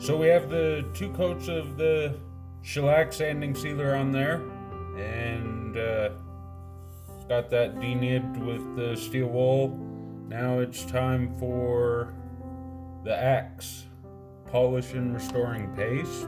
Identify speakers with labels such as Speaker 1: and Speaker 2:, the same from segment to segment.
Speaker 1: So we have the 2 coats of the shellac sanding sealer on there, and it's got that denibbed with the steel wool. Now it's time for the Axe polish and restoring paste.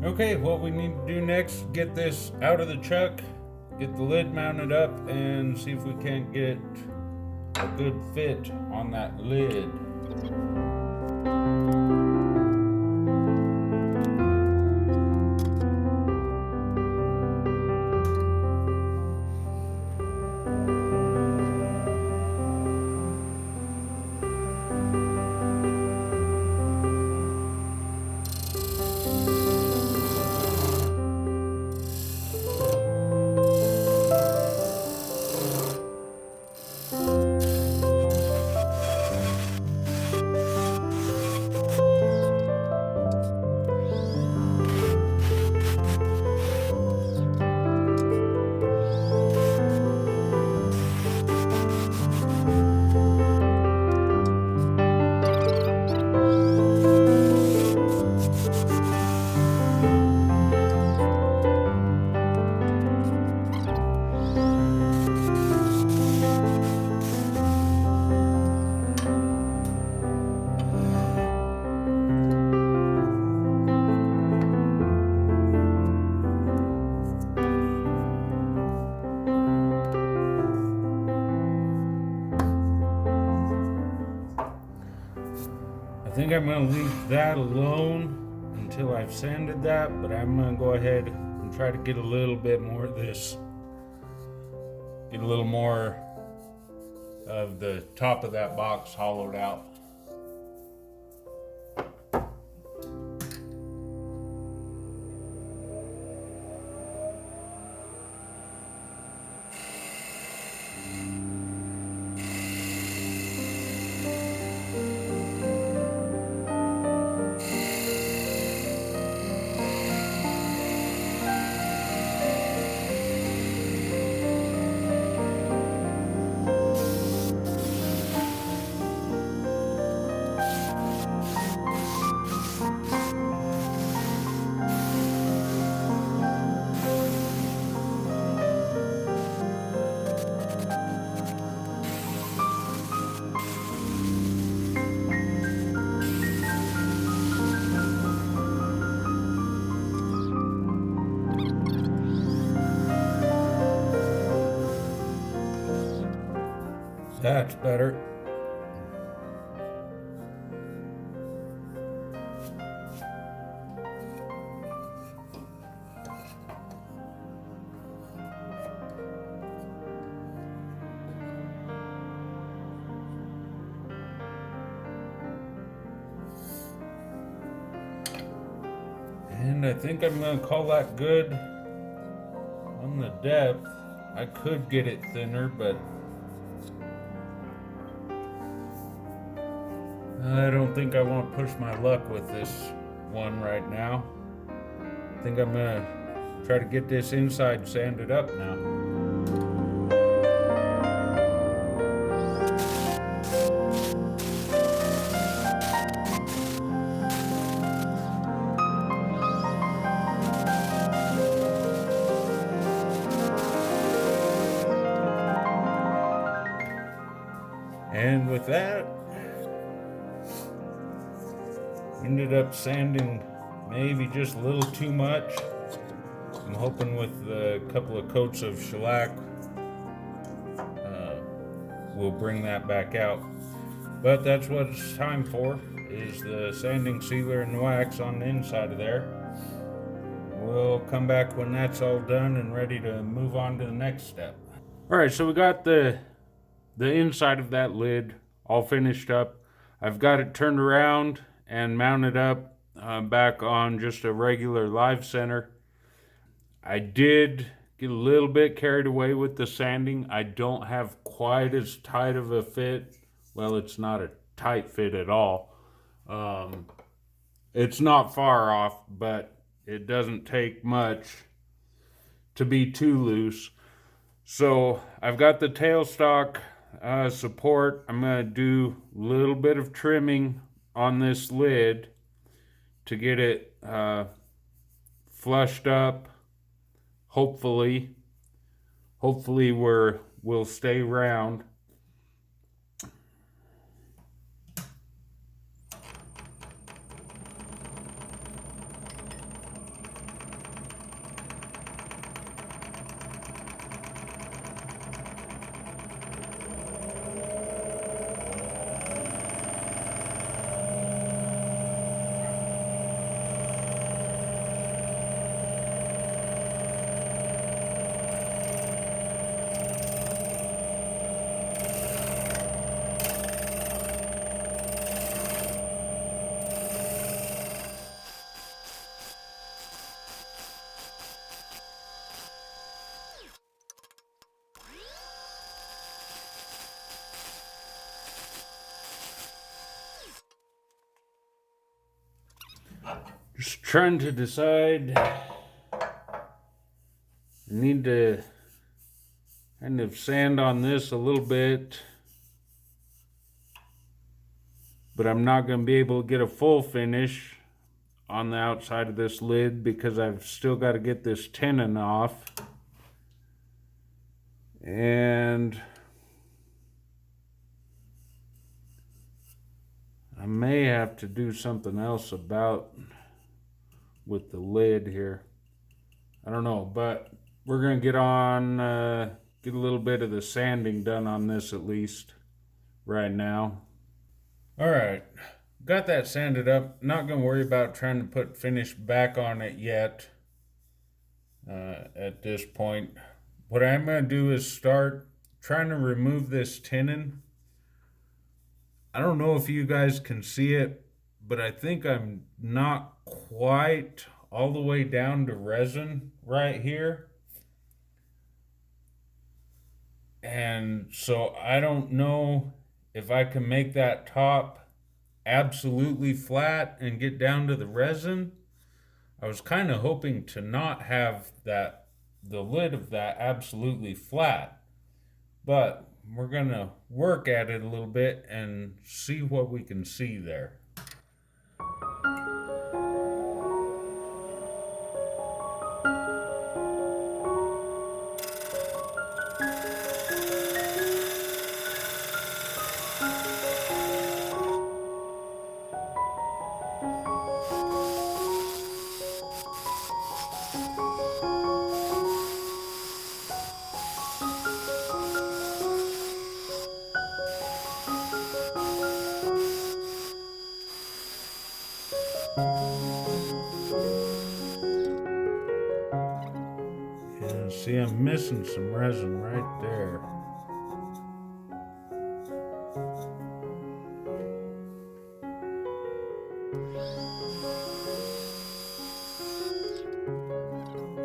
Speaker 1: Okay, what we need to do next, get this out of the chuck, get the lid mounted up, and see if we can't get a good fit on that lid. I think I'm going to leave that alone until I've sanded that, but I'm going to go ahead and try to get a little bit more of this, get a little more of the top of that box hollowed out. That's better. And I think I'm going to call that good on the depth. I could get it thinner, but I don't think I want to push my luck with this one right now. I think I'm going to try to get this inside sanded up now. And with that, ended up sanding maybe just a little too much. I'm hoping with a couple of coats of shellac we'll bring that back out. But that's what it's time for, is the sanding sealer and the wax on the inside of there. We'll come back when that's all done and ready to move on to the next step. Alright, so we got the inside of that lid all finished up. I've got it turned around and mount it up back on just a regular live center. I did get a little bit carried away with the sanding. I don't have quite as tight of a fit. Well, it's not a tight fit at all. It's not far off, but it doesn't take much to be too loose. So I've got the tailstock support. I'm going to do a little bit of trimming on this lid to get it flushed up. Hopefully we'll stay round. Just trying to decide. I need to kind of sand on this a little bit, but I'm not going to be able to get a full finish on the outside of this lid because I've still got to get this tenon off. And I may have to do something else about with the lid here. I don't know, but we're gonna get on get a little bit of the sanding done on this at least right now. All right, got that sanded up. Not gonna worry about trying to put finish back on it yet at this point. What I'm gonna do is start trying to remove this tenon. I don't know if you guys can see it, but I think I'm not quite all the way down to resin right here. And so I don't know if I can make that top absolutely flat and get down to the resin. I was kind of hoping to not have that, the lid of that absolutely flat, but we're gonna work at it a little bit and see what we can see there. And see, I'm missing some resin right there.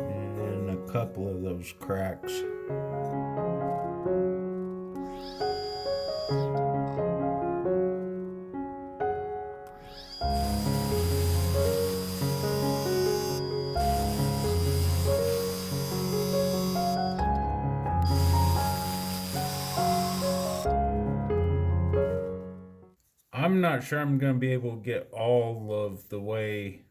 Speaker 1: And a couple of those cracks. I'm not sure I'm going to be able to get all of the way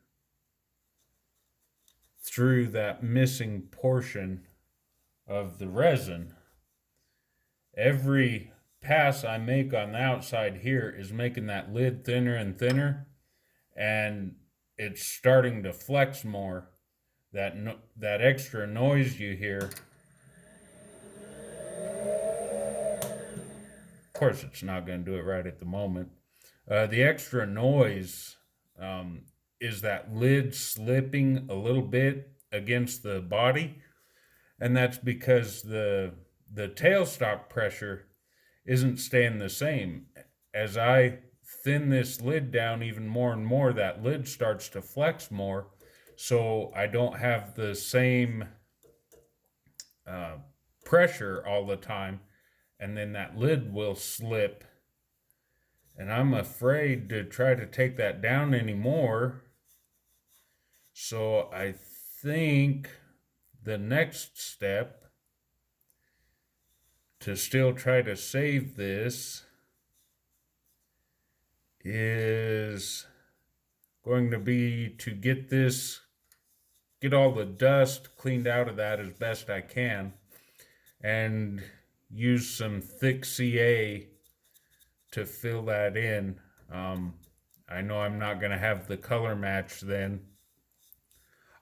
Speaker 1: through that missing portion of the resin. Every pass I make on the outside here is making that lid thinner and thinner, and it's starting to flex more. That extra noise you hear, of course it's not going to do it right at the moment. The extra noise is that lid slipping a little bit against the body, and that's because the tailstock pressure isn't staying the same. As I thin this lid down even more and more, that lid starts to flex more, so I don't have the same uh, pressure all the time, and then that lid will slip. And I'm afraid to try to take that down anymore. So I think the next step to still try to save this is going to be to get all the dust cleaned out of that as best I can, and use some thick CA to fill that in. I know I'm not going to have the color match then.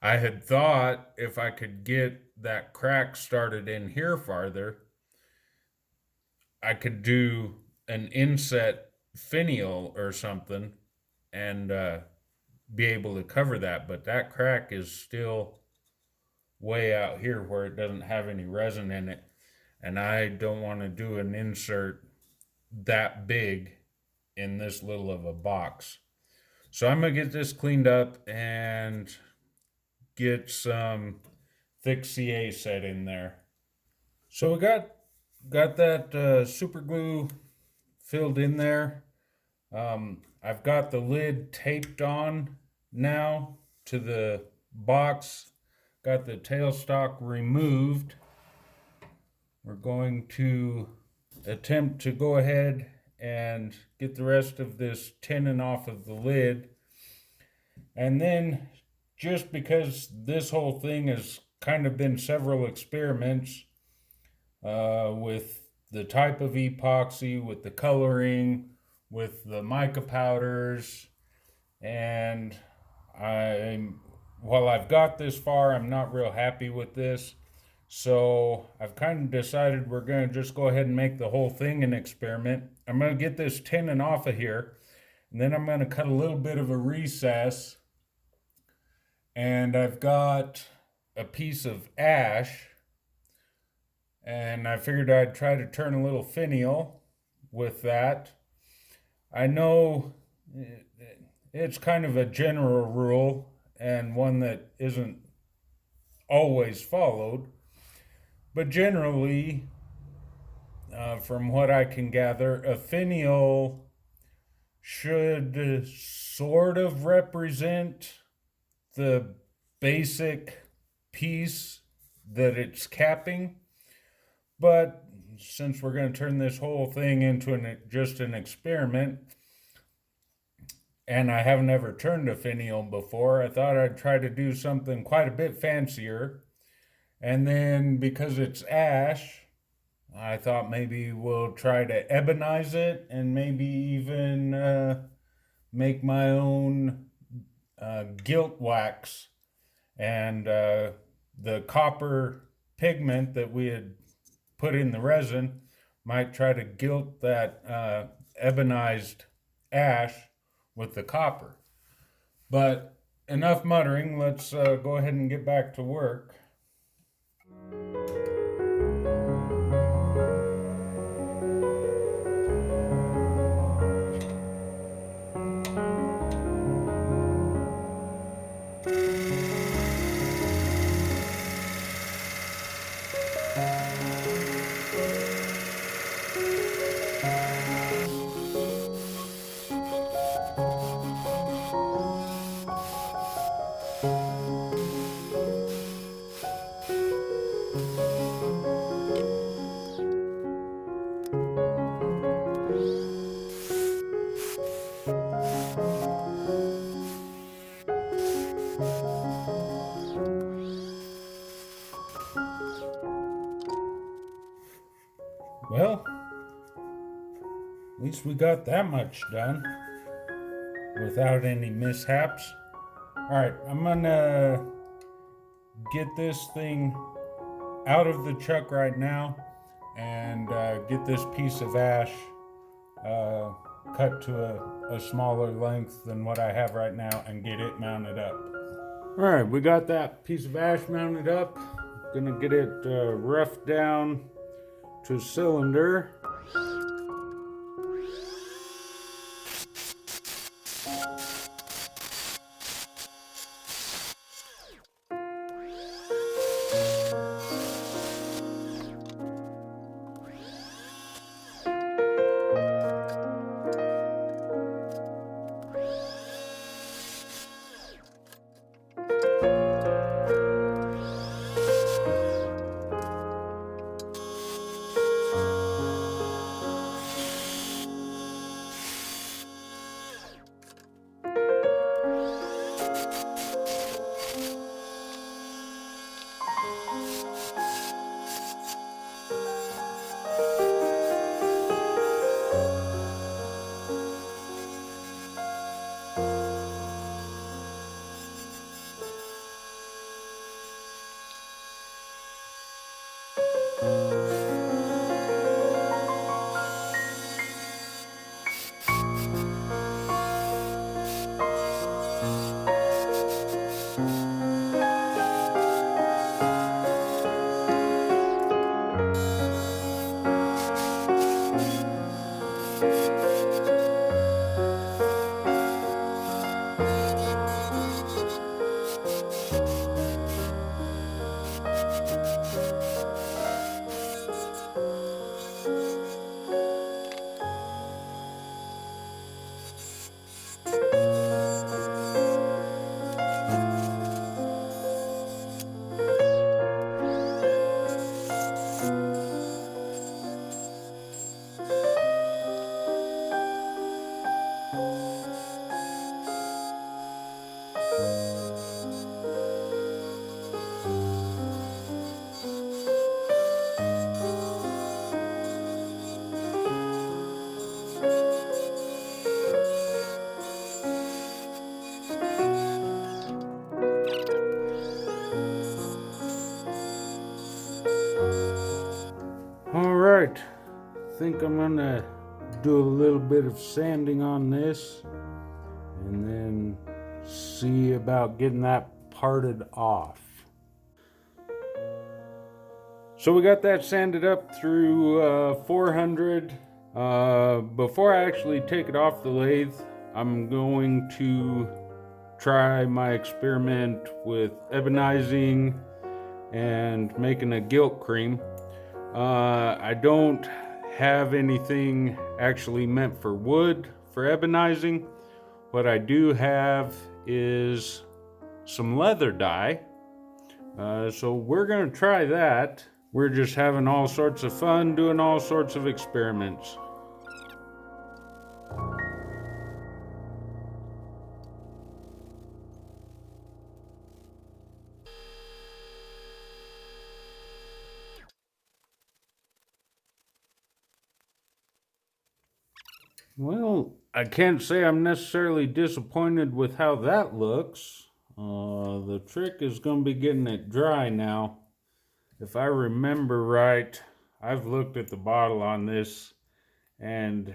Speaker 1: I had thought if I could get that crack started in here farther, I could do an inset finial or something and be able to cover that, but that crack is still way out here where it doesn't have any resin in it, and I don't want to do an insert that big in this little of a box. So I'm gonna get this cleaned up and get some thick CA set in there. So we got that super glue filled in there. I've got the lid taped on now to the box. Got the tailstock removed. We're going to attempt to go ahead and get the rest of this tenon off of the lid. And then, just because this whole thing has kind of been several experiments with the type of epoxy, with the coloring, with the mica powders, and while I've got this far, I'm not real happy with this. So I've kind of decided we're going to just go ahead and make the whole thing an experiment. I'm going to get this tenon off of here, and then I'm going to cut a little bit of a recess. And I've got a piece of ash, and I figured I'd try to turn a little finial with that. I know it's kind of a general rule and one that isn't always followed, but generally, from what I can gather, a finial should sort of represent the basic piece that it's capping. But since we're going to turn this whole thing into just an experiment, and I haven't ever turned a finial before, I thought I'd try to do something quite a bit fancier. And then because it's ash, I thought maybe we'll try to ebonize it and maybe even make my own gilt wax. And the copper pigment that we had put in the resin might try to gilt that ebonized ash with the copper. But enough muttering, let's go ahead and get back to work. Well, at least we got that much done without any mishaps. Alright, I'm gonna get this thing out of the chuck right now and get this piece of ash cut to a smaller length than what I have right now and get it mounted up. Alright, we got that piece of ash mounted up. Gonna get it roughed down to cylinder. right, I think I'm gonna do a little bit of sanding on this and then see about getting that parted off. So we got that sanded up through 400. Before I actually take it off the lathe, I'm going to try my experiment with ebonizing and making a gilt cream. I don't have anything actually meant for wood for ebonizing. What I do have is some leather dye. So we're gonna try that. We're just having all sorts of fun, doing all sorts of experiments. Well, I can't say I'm necessarily disappointed with how that looks. The trick is going to be getting it dry now. If I remember right, I've looked at the bottle on this and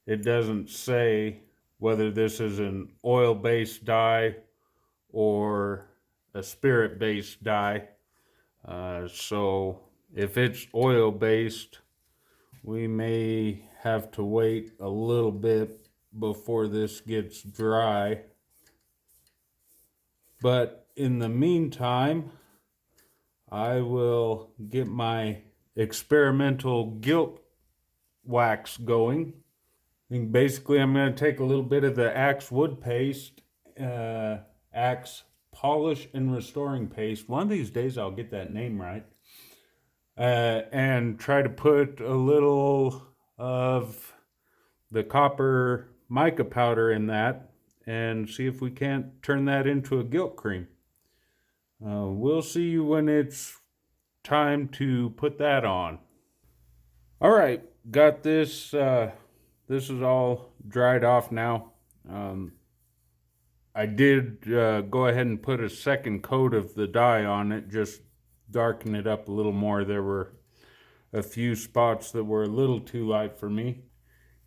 Speaker 1: it doesn't say whether this is an oil-based dye or a spirit-based dye. So if it's oil-based, we may have to wait a little bit before this gets dry. But in the meantime, I will get my experimental gilt wax going. I think basically I'm going to take a little bit of the Axe wood paste, Axe polish and restoring paste. One of these days I'll get that name right. And try to put a little of the copper mica powder in that and see if we can't turn that into a gilt cream. We'll see when it's time to put that on. All right, got this. This is all dried off now. I did go ahead and put a second coat of the dye on it, just darken it up a little more. There were a few spots that were a little too light for me.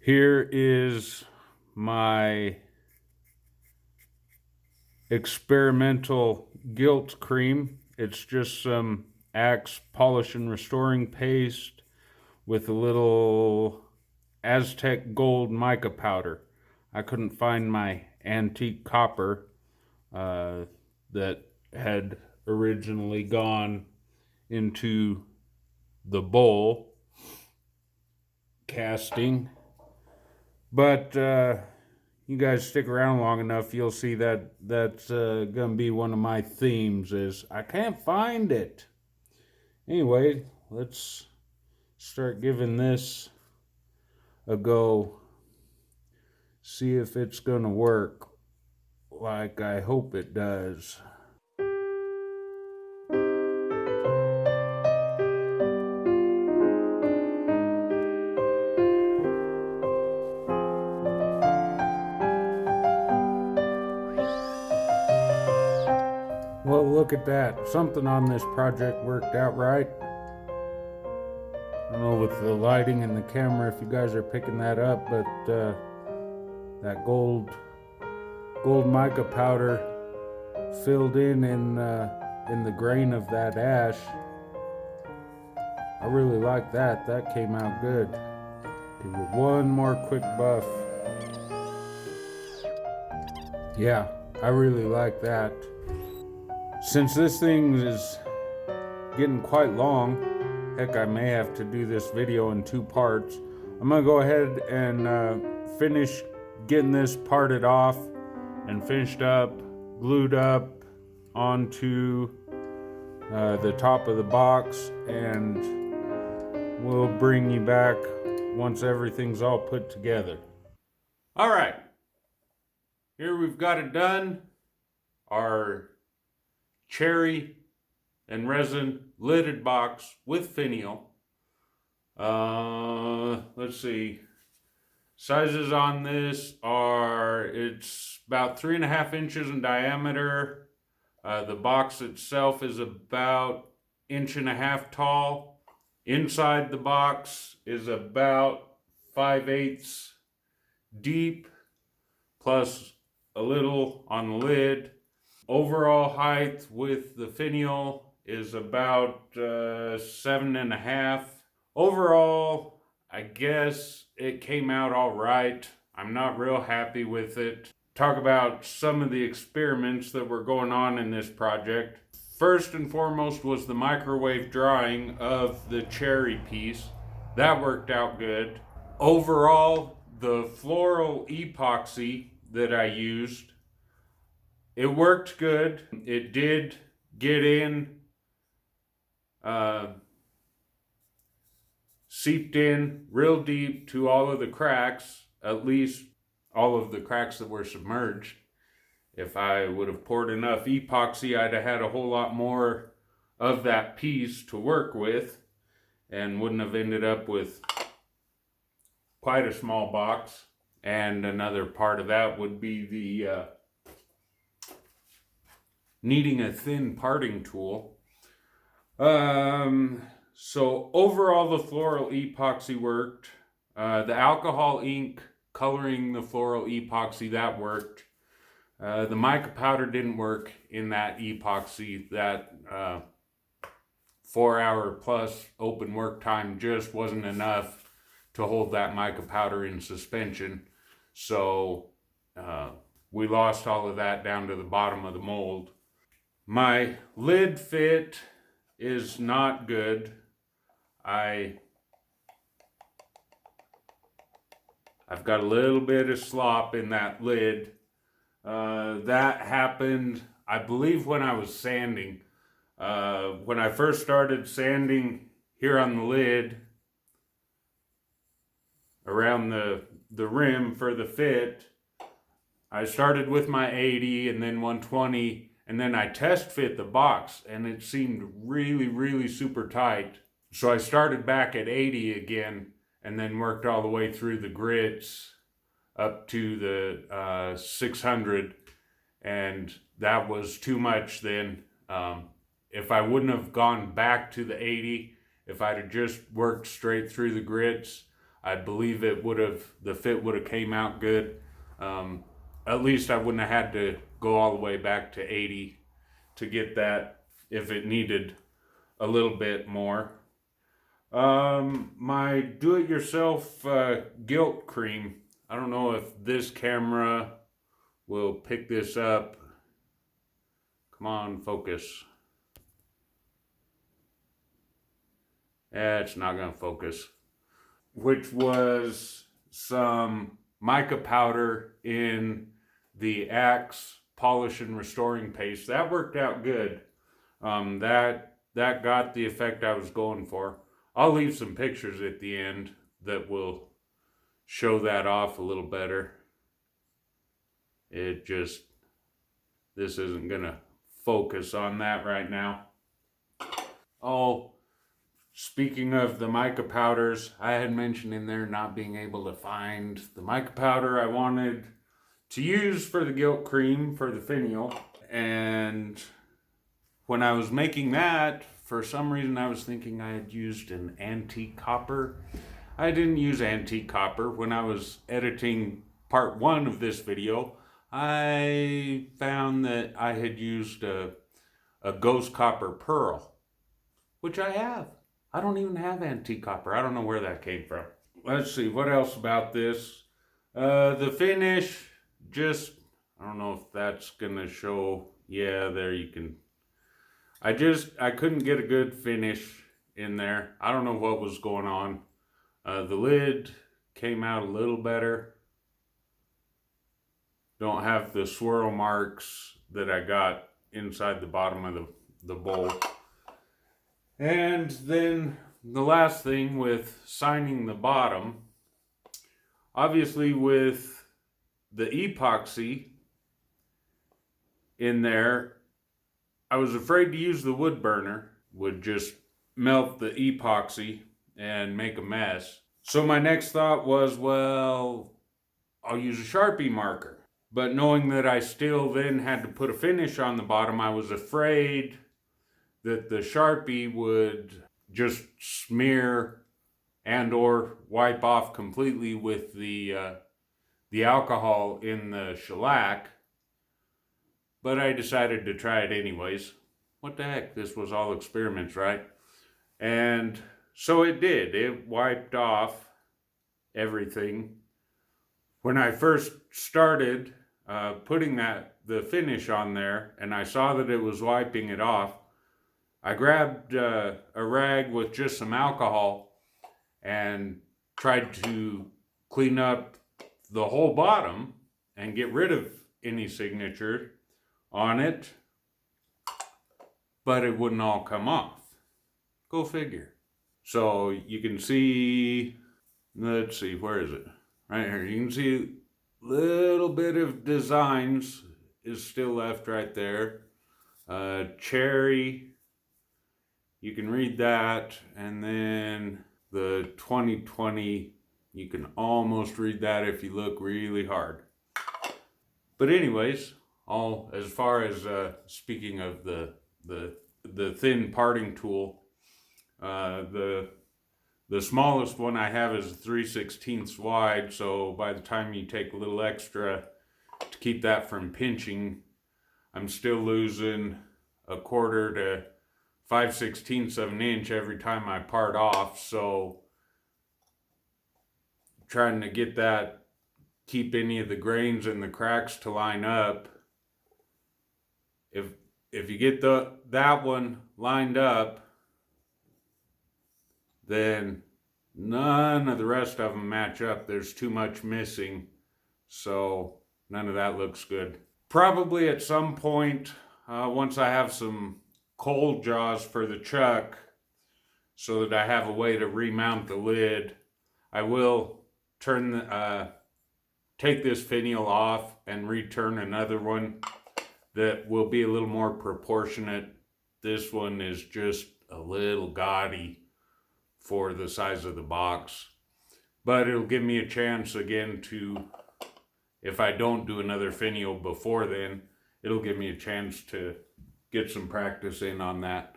Speaker 1: Here is my experimental gilt cream. It's just some Axe polish and restoring paste with a little Aztec gold mica powder. I couldn't find my antique copper that had originally gone into the bowl casting. But you guys stick around long enough, you'll see that that's gonna be one of my themes is I can't find it. Anyway, let's start giving this a go. See if it's gonna work like I hope it does. Well, look at that. Something on this project worked out right. I don't know with the lighting and the camera if you guys are picking that up, but that gold mica powder filled in the grain of that ash. I really like that. That came out good. Give it one more quick buff. Yeah, I really like that. Since this thing is getting quite long, heck, I may have to do this video in 2 parts. I'm gonna go ahead and finish getting this parted off and finished up, glued up onto the top of the box, and we'll bring you back once everything's all put together. All right, here we've got it done. Our cherry and resin lidded box with finial. Let's see. Sizes on this are, it's about 3.5 inches in diameter. The box itself is about 1.5 inches tall. Inside the box is about 5/8 deep, plus a little on the lid. Overall height with the finial is about 7.5. Overall, I guess it came out all right. I'm not real happy with it. Talk about some of the experiments that were going on in this project. First and foremost was the microwave drying of the cherry piece. That worked out good. Overall, the floral epoxy that I used, it worked good. It did get in, seeped in real deep to all of the cracks, at least all of the cracks that were submerged. If I would have poured enough epoxy, I'd have had a whole lot more of that piece to work with and wouldn't have ended up with quite a small box. And another part of that would be the needing a thin parting tool. So overall, the floral epoxy worked. The alcohol ink coloring the floral epoxy, that worked. The mica powder didn't work in that epoxy. That 4-hour plus open work time just wasn't enough to hold that mica powder in suspension. So we lost all of that down to the bottom of the mold. My lid fit is not good. I've got a little bit of slop in that lid. That happened, I believe, when I was sanding. When I first started sanding here on the lid, around the rim for the fit, I started with my 80 and then 120, and then I test fit the box, and it seemed really, really super tight. So I started back at 80 again, and then worked all the way through the grits up to the 600, and that was too much then. If I wouldn't have gone back to the 80, if I'd have just worked straight through the grits, I believe the fit would have came out good. At least I wouldn't have had to go all the way back to 80 to get that if it needed a little bit more. My do-it-yourself gilt cream, I don't know if this camera will pick this up. Come on, focus. It's not gonna focus. Which was some mica powder in the Axe polish and restoring paste. That worked out good. That got the effect I was going for. I'll leave some pictures at the end that will show that off a little better. This isn't gonna focus on that right now. Oh, speaking of the mica powders, I had mentioned in there not being able to find the mica powder I wanted to use for the gilt cream for the finial. And when I was making that, for some reason I was thinking I had used an antique copper. I didn't use antique copper. When I was editing part 1 of this video, I found that I had used a ghost copper pearl, which I have. I don't even have antique copper. I don't know where that came from. Let's see, what else about this? The finish, I don't know if that's gonna show. Yeah, there you can. I couldn't get a good finish in there. I don't know what was going on. The lid came out a little better. Don't have the swirl marks that I got inside the bottom of the bowl. And then the last thing with signing the bottom, obviously with the epoxy in there, I was afraid to use the wood burner. Would just melt the epoxy and make a mess. So my next thought was, well, I'll use a Sharpie marker. But knowing that I still then had to put a finish on the bottom, I was afraid that the Sharpie would just smear and or wipe off completely with the alcohol in the shellac, but I decided to try it anyways. What the heck, this was all experiments, right? And so it did. It wiped off everything. When I first started putting the finish on there and I saw that it was wiping it off, I grabbed a rag with just some alcohol and tried to clean up the whole bottom and get rid of any signature on it, but it wouldn't all come off. Go figure. So you can see, let's see, where is it? Right here. You can see a little bit of designs is still left right there. Cherry, you can read that, and then the 2020, you can almost read that if you look really hard. But anyways, as far as speaking of the thin parting tool, the smallest one I have is 3/16 wide, so by the time you take a little extra to keep that from pinching, I'm still losing 1/4 to 5/16 of an inch every time I part off. So trying to get that, keep any of the grains and the cracks to line up. If you get that one lined up, then none of the rest of them match up. There's too much missing, so none of that looks good. Probably at some point, once I have some cold jaws for the chuck, so that I have a way to remount the lid, I will take this finial off and return another one that will be a little more proportionate. This one is just a little gaudy for the size of the box, but it'll give me a chance again to, if I don't do another finial before then, it'll give me a chance to get some practice in on that.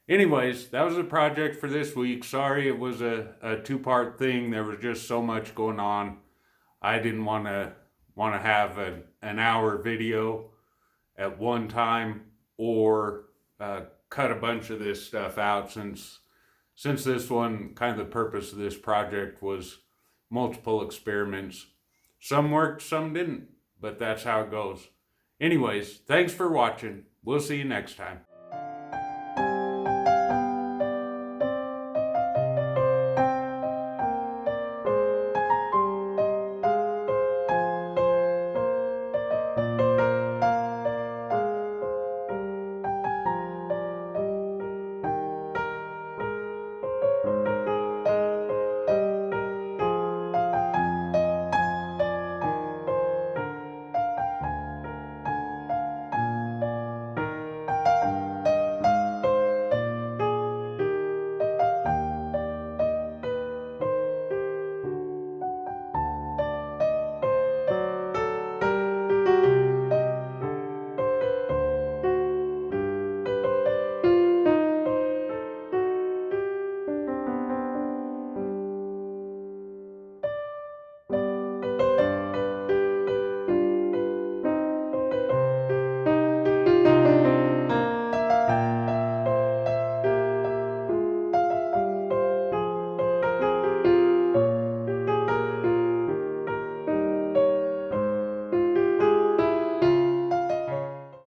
Speaker 1: Anyways, that was a project for this week. Sorry it was a two-part thing. There was just so much going on. I didn't want to have an hour video at one time, or cut a bunch of this stuff out, since this one, kind of the purpose of this project was multiple experiments. Some worked, some didn't, but that's how it goes. Anyways, thanks for watching. We'll see you next time.